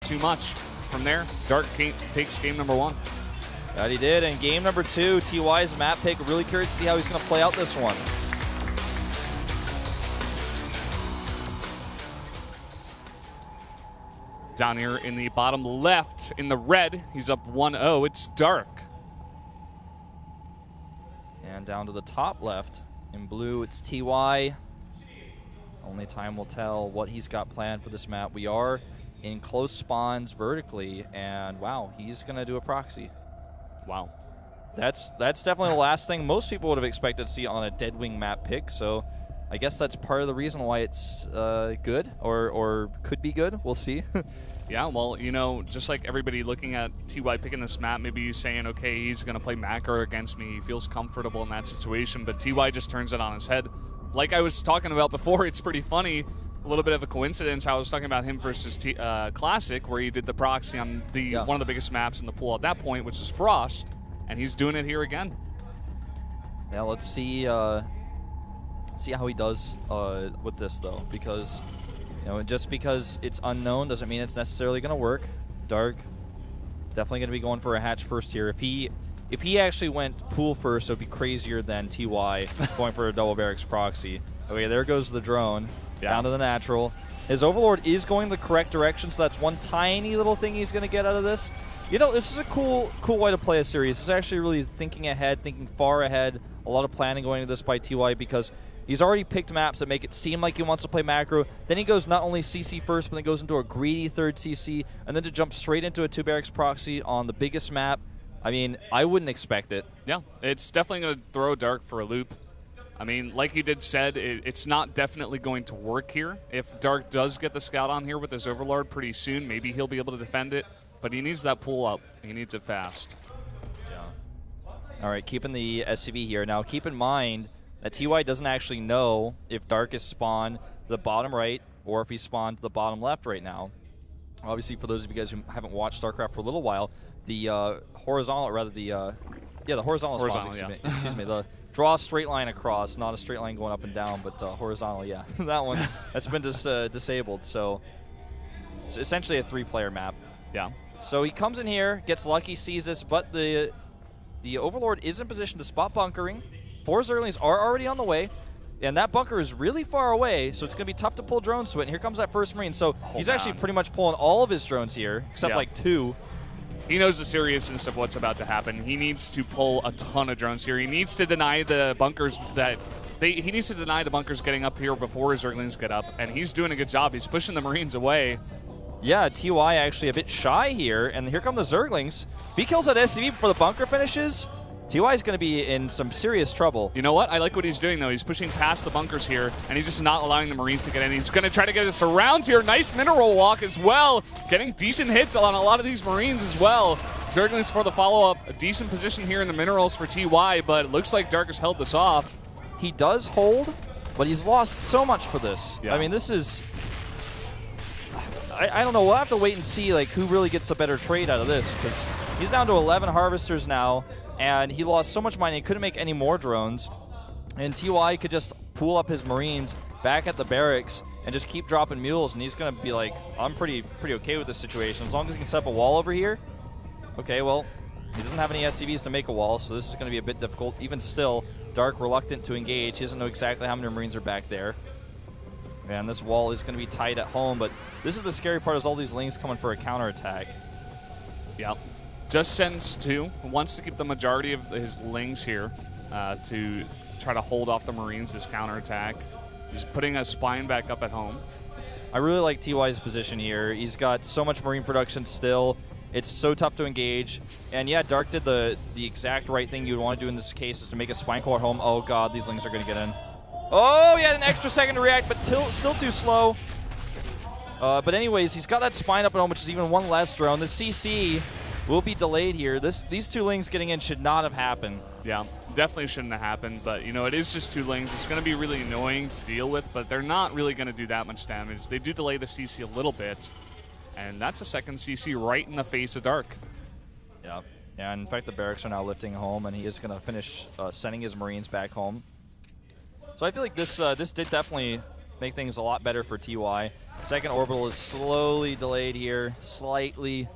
too much. From there, Dark takes game number 1. That he did. And game number 2, TY's map pick. Really curious to see how he's going to play out this one. Down here in the bottom left, in the red, he's up 1-0. It's Dark. And down to the top left, in blue, it's TY. Only time will tell what he's got planned for this map. We are in close spawns vertically, and wow, he's going to do a proxy. Wow. That's definitely the last thing most people would have expected to see on a Deadwing map pick, so I guess that's part of the reason why it's good, or could be good. We'll see. Yeah, well, you know, just like everybody looking at TY picking this map, maybe you saying, okay, he's going to play Macro against me. He feels comfortable in that situation, but TY just turns it on his head. Like I was talking about before, it's pretty funny. A little bit of a coincidence how I was talking about him versus Classic, where he did the proxy on one of the biggest maps in the pool at that point, which is Frost, and he's doing it here again. Yeah, let's see how he does with this, though, because just because it's unknown doesn't mean it's necessarily going to work. Dark definitely going to be going for a hatch first here. If he actually went pool first, it would be crazier than TY going for a double barracks proxy. Okay, there goes the drone. Yeah. Down to the natural. His Overlord is going the correct direction, so that's one tiny little thing he's going to get out of this. This is a cool way to play a series. It's actually really thinking ahead, thinking far ahead. A lot of planning going into this by TY because he's already picked maps that make it seem like he wants to play macro. Then he goes not only CC first, but then goes into a greedy third CC, and then to jump straight into a 2 barracks proxy on the biggest map. I mean, I wouldn't expect it. Yeah, it's definitely going to throw Dark for a loop. I mean, like you did said, it's not definitely going to work here. If Dark does get the scout on here with his Overlord pretty soon, maybe he'll be able to defend it, but he needs that pull up. He needs it fast. Yeah. All right, keeping the SCV here. Now, keep in mind that TY doesn't actually know if Dark is spawned to the bottom right or if he's spawned to the bottom left right now. Obviously, for those of you guys who haven't watched StarCraft for a little while, the horizontal, or rather the horizontal spawns, yeah. excuse me, the draw a straight line across, not a straight line going up and down, but horizontal, yeah. That one, that's been disabled, so it's essentially a 3-player map. Yeah. So he comes in here, gets lucky, sees this, but the Overlord is in position to spot bunkering. 4 Zerglings are already on the way, and that bunker is really far away, so it's going to be tough to pull drones to it. And here comes that first Marine. So he's actually pretty much pulling all of his drones here, except like 2. He knows the seriousness of what's about to happen. He needs to pull a ton of drones here. He needs to deny the bunkers he needs to deny the bunkers getting up here before his Zerglings get up, and he's doing a good job. He's pushing the Marines away. Yeah, TY actually a bit shy here, and here come the Zerglings. If he kills that SCV before the bunker finishes, TY is going to be in some serious trouble. You know what? I like what he's doing, though. He's pushing past the bunkers here, and he's just not allowing the Marines to get in. He's going to try to get a surround here. Nice mineral walk as well. Getting decent hits on a lot of these Marines as well. Zerglings for the follow-up. A decent position here in the minerals for TY, but it looks like Dark has held this off. He does hold, but he's lost so much for this. Yeah. I mean, this is... I don't know. We'll have to wait and see who really gets a better trade out of this, because he's down to 11 harvesters now, and he lost so much money he couldn't make any more drones. And TY could just pool up his Marines back at the barracks and just keep dropping mules, and he's going to be like, I'm pretty okay with this situation. As long as he can set up a wall over here. Okay, well, he doesn't have any SCVs to make a wall, so this is going to be a bit difficult. Even still, Dark reluctant to engage. He doesn't know exactly how many Marines are back there. Man, this wall is going to be tight at home, but this is the scary part, is all these Lings coming for a counterattack. Yep. Just sends 2. Wants to keep the majority of his Lings here to try to hold off the Marines this counterattack. He's putting a spine back up at home. I really like TY's position here. He's got so much Marine production still. It's so tough to engage. And yeah, Dark did the exact right thing you'd want to do in this case, is to make a spine core at home. Oh god, these Lings are going to get in. Oh, he had an extra second to react, but still too slow. But anyways, he's got that spine up at home, which is even one less drone. The CC will be delayed here. These 2 Lings getting in should not have happened. Yeah, definitely shouldn't have happened, but it is just 2 Lings. It's going to be really annoying to deal with, but they're not really going to do that much damage. They do delay the CC a little bit, and that's a second CC right in the face of Dark. Yeah, and in fact, the barracks are now lifting home, and he is going to finish sending his Marines back home. So I feel like this did definitely make things a lot better for TY. Second orbital is slowly delayed here, slightly,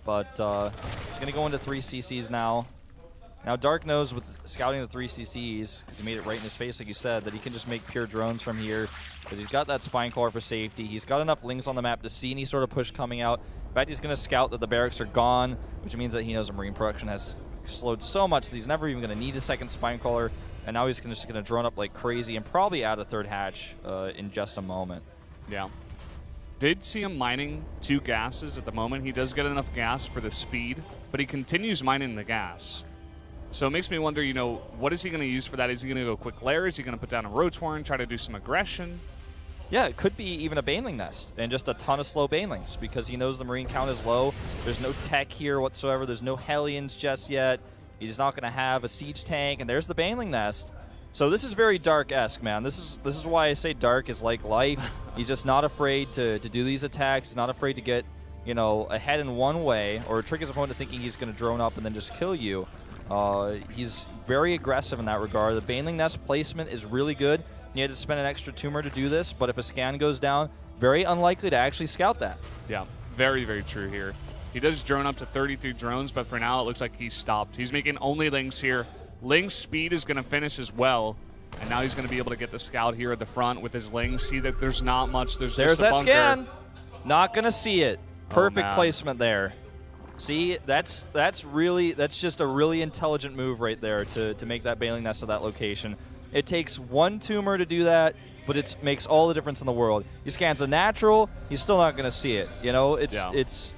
but it's going to go into 3 CCs now. Now, Dark knows with scouting the 3 CCs, because he made it right in his face, like you said, that he can just make pure drones from here, because he's got that Spine Crawler for safety. He's got enough Lings on the map to see any sort of push coming out. In fact, he's going to scout that the barracks are gone, which means that he knows the Marine production has slowed so much that he's never even going to need a second Spine Crawler, and now he's just going to drone up like crazy and probably add a third hatch in just a moment. Yeah. Did see him mining 2 gases at the moment. He does get enough gas for the speed, but he continues mining the gas. So it makes me wonder, you know, what is he going to use for that? Is he going to go quick lair? Is he going to put down a Roach Warren, try to do some aggression? Yeah, it could be even a Baneling Nest and just a ton of slow Banelings because he knows the Marine count is low. There's no tech here whatsoever. There's no Hellions just yet. He's not going to have a siege tank, and there's the Baneling Nest. So this is very Dark-esque, man. This is why I say Dark is like life. He's just not afraid to do these attacks. He's not afraid to get, you know, ahead in one way or trick his opponent thinking he's going to drone up and then just kill you. He's very aggressive in that regard. The Baneling Nest placement is really good. He had to spend an extra tumor to do this, but if a scan goes down, very unlikely to actually scout that. Yeah, very, very true here. He does drone up to 33 drones, but for now it looks like he's stopped. He's making only Lings here. Ling's speed is going to finish as well, and now he's going to be able to get the scout here at the front with his Lings. See that there's not much. There's just a that bunker. Scan. Not going to see it. Perfect man. placement there. See, that's just a really intelligent move right there to make that Baneling Nest at that location. It takes 1 tumor to do that, but it makes all the difference in the world. He scans a natural, he's still not going to see it. You know, it's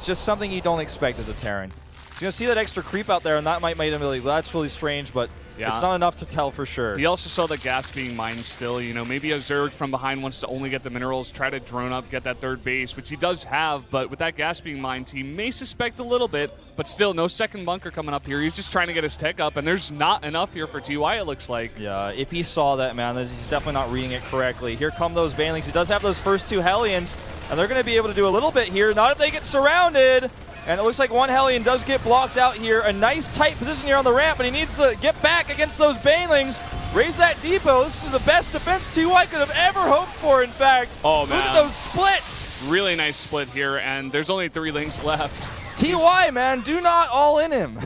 just something you don't expect as a Terran. He's going to see that extra creep out there, and that might make him really, well, that's really strange, but it's not enough to tell for sure. He also saw the gas being mined still. You know, maybe a Zerg from behind wants to only get the minerals, try to drone up, get that 3rd base, which he does have, but with that gas being mined, he may suspect a little bit, but still, no second bunker coming up here. He's just trying to get his tech up, and there's not enough here for TY, it looks like. Yeah, if he saw that, man, he's definitely not reading it correctly. Here come those Banelings. He does have those first 2 Hellions, and they're going to be able to do a little bit here. Not if they get surrounded. And it looks like 1 Hellion does get blocked out here. A nice tight position here on the ramp, but he needs to get back against those Banelings. Raise that depot. This is the best defense TY could have ever hoped for, in fact. Oh, man. Look at those splits. Really nice split here, and there's only 3 Lings left. TY, man, do not all in him.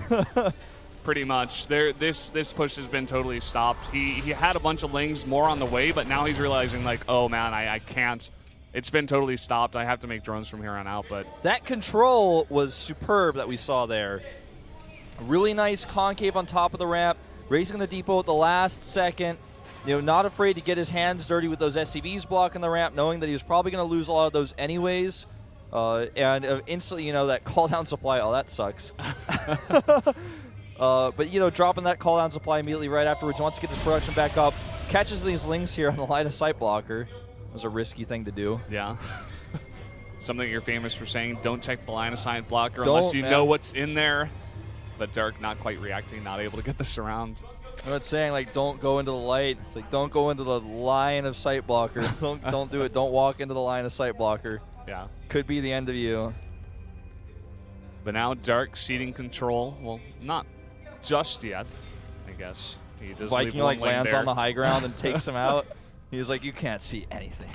Pretty much. This push has been totally stopped. He had a bunch of Lings more on the way, but now he's realizing, like, oh, man, I can't. It's been totally stopped. I have to make drones from here on out, but that control was superb that we saw there. Really nice concave on top of the ramp, raising the depot at the last second. You know, not afraid to get his hands dirty with those SCVs blocking the ramp, knowing that he was probably going to lose a lot of those anyways. And instantly, you know, that call down supply, oh, that sucks. But, you know, dropping that call down supply immediately right afterwards, wants to get his production back up, catches these Lings here on the line of sight blocker. Was a risky thing to do. Yeah. Something you're famous for saying, don't check the line of sight blocker unless you know what's in there. But Dark not quite reacting, not able to get this around. I'm not saying, like, don't go into the light. It's like, don't go into the line of sight blocker. don't do it. Don't walk into the line of sight blocker. Yeah. Could be the end of you. But now Dark ceding control. Well, not just yet, I guess. He does Viking, leave one like, lane lands there. on the high ground and takes him out. He's like, you can't see anything.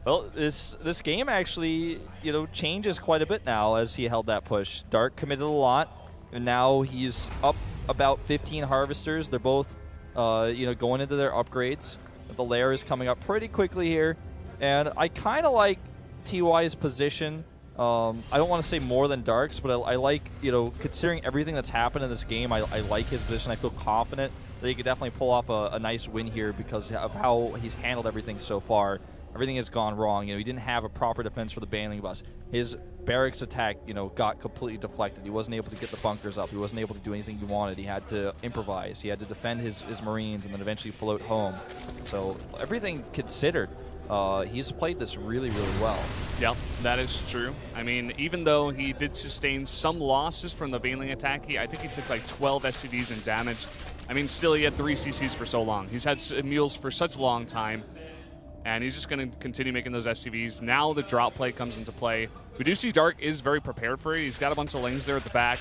Well, this game actually, you know, changes quite a bit now as he held that push. Dark committed a lot, and now he's up about 15 harvesters. They're both, you know, going into their upgrades. The lair is coming up pretty quickly here, and I kind of like TY's position. I don't want to say more than Dark's, but I like, you know, considering everything that's happened in this game, I like his position. I feel confident that he could definitely pull off a nice win here because of how he's handled everything so far. Everything has gone wrong. You know, he didn't have a proper defense for the Baneling bus. His barracks attack, you know, got completely deflected. He wasn't able to get the bunkers up. He wasn't able to do anything he wanted. He had to improvise. He had to defend his Marines and then eventually float home. So everything considered, he's played this really, really well. Yep, that is true. I mean, even though he did sustain some losses from the Baneling attack, I think he took like 12 SCVs in damage. I mean, still he had 3 CCs for so long. He's had mules for such a long time, and he's just going to continue making those SCVs. Now the drop play comes into play. We do see Dark is very prepared for it. He's got a bunch of Lings there at the back.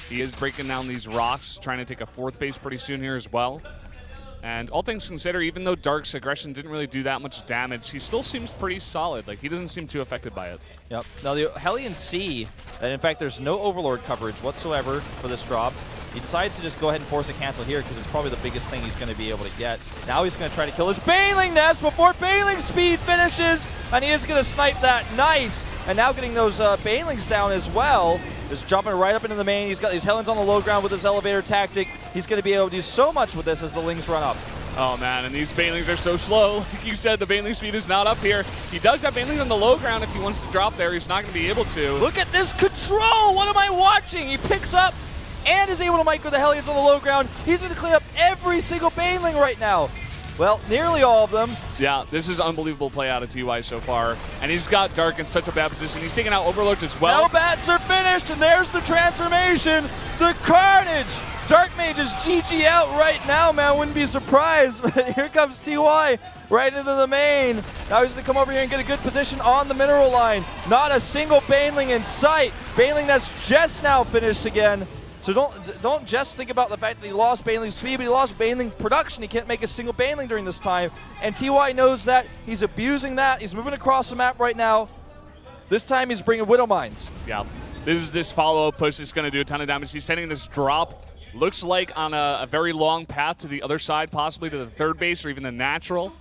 He is breaking down these rocks, trying to take a 4th base pretty soon here as well. And all things considered, even though Dark's aggression didn't really do that much damage, he still seems pretty solid. Like, he doesn't seem too affected by it. Yep. Now, the Hellion C, and in fact, there's no Overlord coverage whatsoever for this drop. He decides to just go ahead and force a cancel here because it's probably the biggest thing he's going to be able to get. Now he's going to try to kill his Baneling Nest before Baneling Speed finishes, and he is going to snipe that. Nice. And now getting those Banelings down as well. Just jumping right up into the main. He's got these Hellions on the low ground with his elevator tactic. He's going to be able to do so much with this as the Lings run up. Oh, man, and these Banelings are so slow. Like you said, the Baneling speed is not up here. He does have Banelings on the low ground if he wants to drop there. He's not going to be able to. Look at this control! What am I watching? He picks up and is able to micro the Hellions on the low ground. He's going to clean up every single Baneling right now. Well, nearly all of them. Yeah, this is unbelievable play out of TY so far. And he's got Dark in such a bad position. He's taking out Overlords as well. No bats are finished, and there's the transformation. The carnage. Dark Mage is GG out right now, man. Wouldn't be surprised. But here comes TY right into the main. Now he's going to come over here and get a good position on the mineral line. Not a single Baneling in sight. Baneling that's just now finished again. So don't just think about the fact that he lost Baneling speed, but he lost Baneling production. He can't make a single Baneling during this time. And TY knows that. He's abusing that. He's moving across the map right now. This time he's bringing Widow Mines. Yeah, this follow-up push is going to do a ton of damage. He's sending this drop. Looks like on a very long path to the other side, possibly to the third base or even the natural.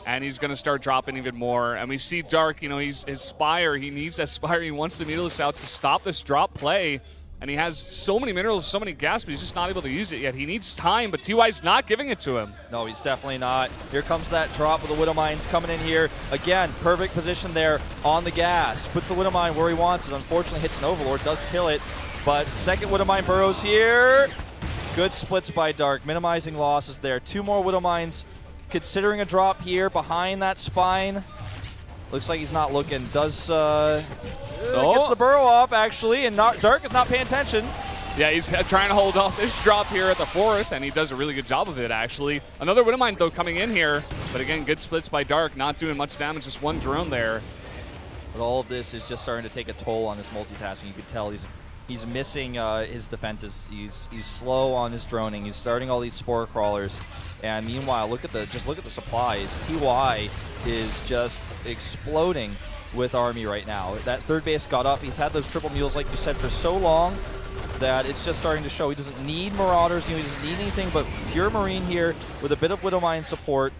And he's going to start dropping even more. And we see Dark, you know, his Spire. He needs that Spire. He wants to Meteorless out to stop this drop play. And he has so many minerals, so many gas, but he's just not able to use it yet. He needs time, but TY's not giving it to him. No, he's definitely not. Here comes that drop with the Widow Mines coming in here. Again, perfect position there on the gas. Puts the Widow Mine where he wants it. Unfortunately, hits an Overlord, does kill it. But second Widow Mine burrows here. Good splits by Dark, minimizing losses there. 2 more Widow Mines. Considering a drop here behind that spine. Looks like he's not looking. Does gets the burrow off actually, and Dark is not paying attention. Yeah, he's trying to hold off this drop here at the 4th, and he does a really good job of it actually. Another Widow Mine though coming in here, but again, good splits by Dark, not doing much damage, just one drone there. But all of this is just starting to take a toll on his multitasking. You could tell he's missing his defenses. He's slow on his droning. He's starting all these spore crawlers, and meanwhile, look at the supplies. TY is just exploding with Army right now. That third base got up. He's had those triple mules, like you said, for so long that it's just starting to show. He doesn't need Marauders. He doesn't need anything but pure Marine here with a bit of Widow Mine support,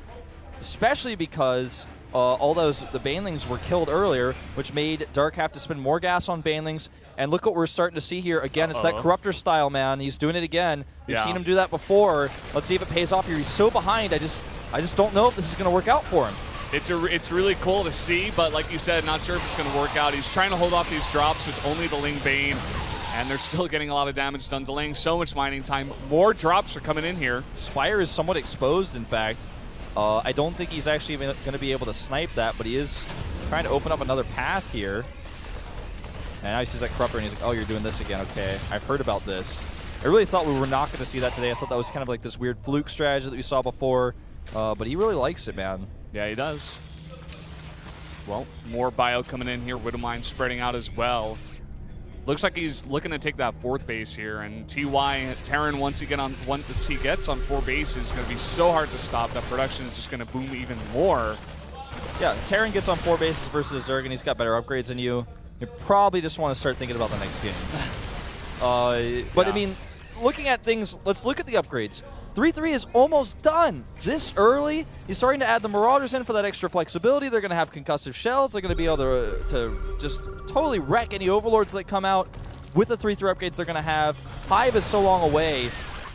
especially because all the Banelings were killed earlier, which made Dark have to spend more gas on Banelings. And look what we're starting to see here. Again, it's that Corruptor style, man. He's doing it again. We've seen him do that before. Let's see if it pays off here. He's so behind. I just don't know if this is going to work out for him. It's really cool to see, but like you said, not sure if it's going to work out. He's trying to hold off these drops with only the Ling Bane, and they're still getting a lot of damage done, delaying so much mining time. More drops are coming in here. Spire is somewhat exposed, in fact. I don't think he's actually going to be able to snipe that, but he is trying to open up another path here. And now he sees that Corruptor, and he's like, oh, you're doing this again. Okay, I've heard about this. I really thought we were not going to see that today. I thought that was kind of like this weird fluke strategy that we saw before. But he really likes it, man. Yeah, he does. Well, more bio coming in here. Widow Mine spreading out as well. Looks like he's looking to take that 4th base here. And TY, Terran, once he gets on 4 bases, is going to be so hard to stop. That production is just going to boom even more. Yeah, Terran gets on 4 bases versus Zerg, and he's got better upgrades than you. You probably just want to start thinking about the next game. But I mean, looking at things, let's look at the upgrades. 3-3 is almost done. This early, he's starting to add the Marauders in for that extra flexibility. They're going to have concussive shells. They're going to be able to just totally wreck any Overlords that come out with the 3-3 upgrades they're going to have. Hive is so long away.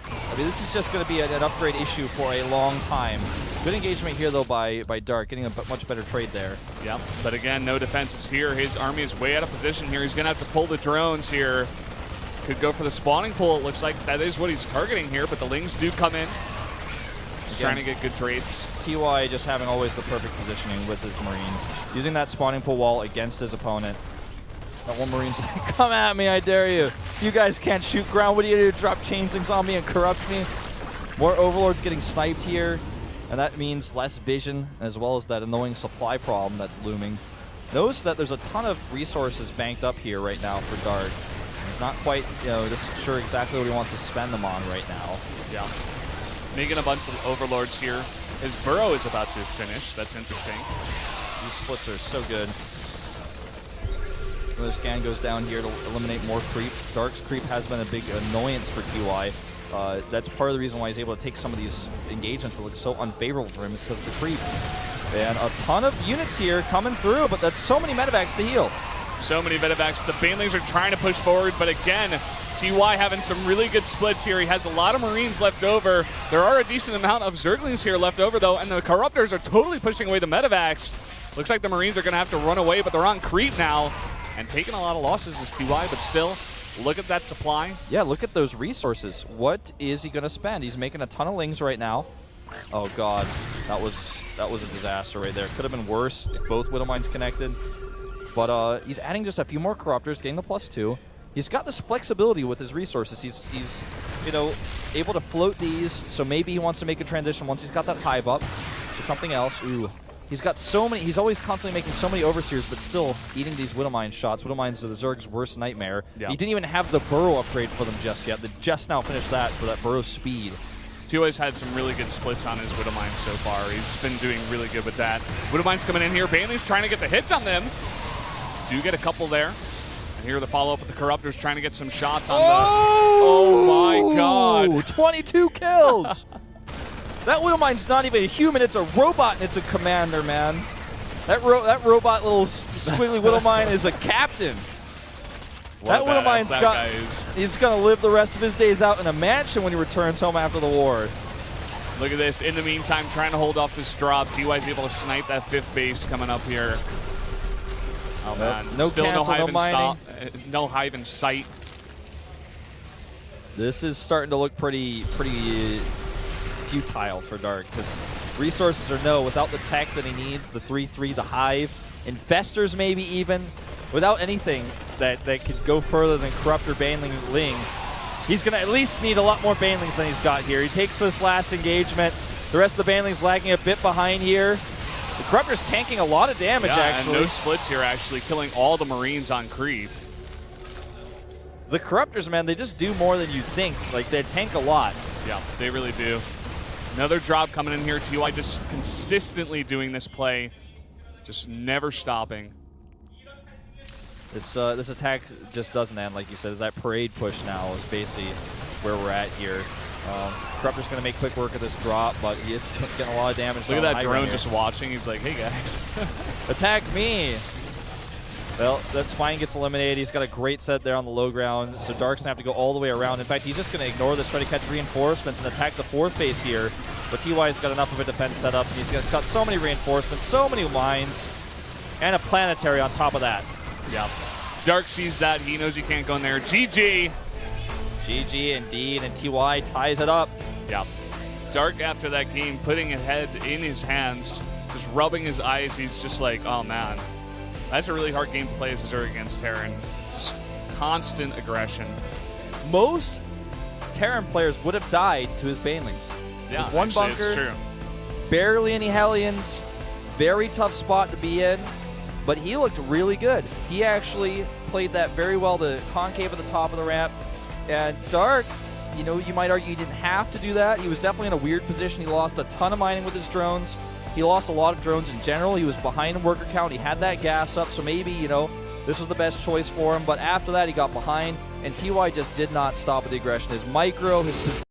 I mean, this is just going to be an upgrade issue for a long time. Good engagement here, though, by Dark, getting a much better trade there. Yep, but again, no defenses here. His army is way out of position here. He's going to have to pull the drones here. Could go for the spawning pool. It looks like that is what he's targeting here, but the Lings do come in. Just trying to get good trades. TY just having always the perfect positioning with his Marines. Using that spawning pool wall against his opponent. That one Marine's like, come at me, I dare you. You guys can't shoot ground. What are you going to do? Drop changelings on me and corrupt me? More Overlords getting sniped here. And that means less vision, as well as that annoying supply problem that's looming. Notice that there's a ton of resources banked up here right now for Dark. He's not quite, just sure exactly what he wants to spend them on right now. Yeah. making a bunch of overlords here. His burrow is about to finish. That's interesting. These splits are so good. Another scan goes down here to eliminate more creep. Dark's creep has been a big annoyance for TY. That's part of the reason why he's able to take some of these engagements that look so unfavorable for him. It's because of the creep. And a ton of units here coming through, but that's so many medevacs to heal. So many medevacs. The Banelings are trying to push forward, but again, TY having some really good splits here. He has a lot of Marines left over. There are a decent amount of Zerglings here left over, though, and the Corruptors are totally pushing away the medevacs. Looks like the Marines are going to have to run away, but they're on creep now. And taking a lot of losses is TY, but still, look at that supply. Yeah, look at those resources. What is he going to spend? He's making a ton of lings right now. Oh, God. That was a disaster right there. Could have been worse if both Widowmines connected. But he's adding just a few more Corruptors, getting the +2. He's got this flexibility with his resources. He's you know, able to float these, so maybe he wants to make a transition once he's got that hive up to something else. Ooh. He's got so many, he's always constantly making so many overseers, but still eating these Widowmine shots. Widowmines are the Zerg's worst nightmare. Yeah. He didn't even have the burrow upgrade for them just yet. They just now finished that for that burrow speed. TY's had some really good splits on his Widowmine so far. He's been doing really good with that. Widowmine's coming in here. Baneling's trying to get the hits on them. Do get a couple there. And here the follow-up with the Corruptors trying to get some shots on the... Oh my God. 22 kills! That Widowmine's not even a human, it's a robot and it's a commander, man. That robot little squiggly Widowmine is a captain. That Widowmine's got, he's going to live the rest of his days out in a mansion when he returns home after the war. Look at this. In the meantime, trying to hold off this drop. TY's able to snipe that 5th base coming up here. Oh, man. No Still cancel, no hive in sight. This is starting to look pretty futile for Dark, because resources are no, without the tech that he needs, the 3-3, the hive, infestors maybe even, without anything that could go further than Corruptor, Baneling, Ling, he's going to at least need a lot more Banelings than he's got here. He takes this last engagement. The rest of the Banelings lagging a bit behind here. The Corruptor's tanking a lot of damage, actually. And no splits here, actually, killing all the Marines on creep. The Corruptors, man, they just do more than you think. Like, they tank a lot. Yeah, they really do. Another drop coming in here. TY just consistently doing this play, just never stopping. This attack just doesn't end, like you said. That parade push now is basically where we're at here. Corruptor's going to make quick work of this drop, but he is getting a lot of damage. Look at that drone just watching. He's like, hey, guys. Attack me. Well, that Spine gets eliminated. He's got a great set there on the low ground, so Dark's going to have to go all the way around. In fact, he's just going to ignore this, try to catch reinforcements and attack the 4th base here. But TY's got enough of a defense set up. He's got so many reinforcements, so many mines, and a planetary on top of that. Yeah. Dark sees that. He knows he can't go in there. GG. GG indeed, and TY ties it up. Yeah. Dark, after that game, putting his head in his hands, just rubbing his eyes. He's just like, oh, man. That's a really hard game to play as a Zerg against Terran. Just constant aggression. Most Terran players would have died to his Banelings. Yeah, with one actually, bunker, it's true. Barely any Hellions, very tough spot to be in, but he looked really good. He actually played that very well, the concave at the top of the ramp. And Dark, you know, you might argue he didn't have to do that. He was definitely in a weird position. He lost a ton of mining with his drones. He lost a lot of drones in general. He was behind in worker count. He had that gas up, so maybe, you know, this was the best choice for him. But after that, he got behind, and TY just did not stop with the aggression. His micro, his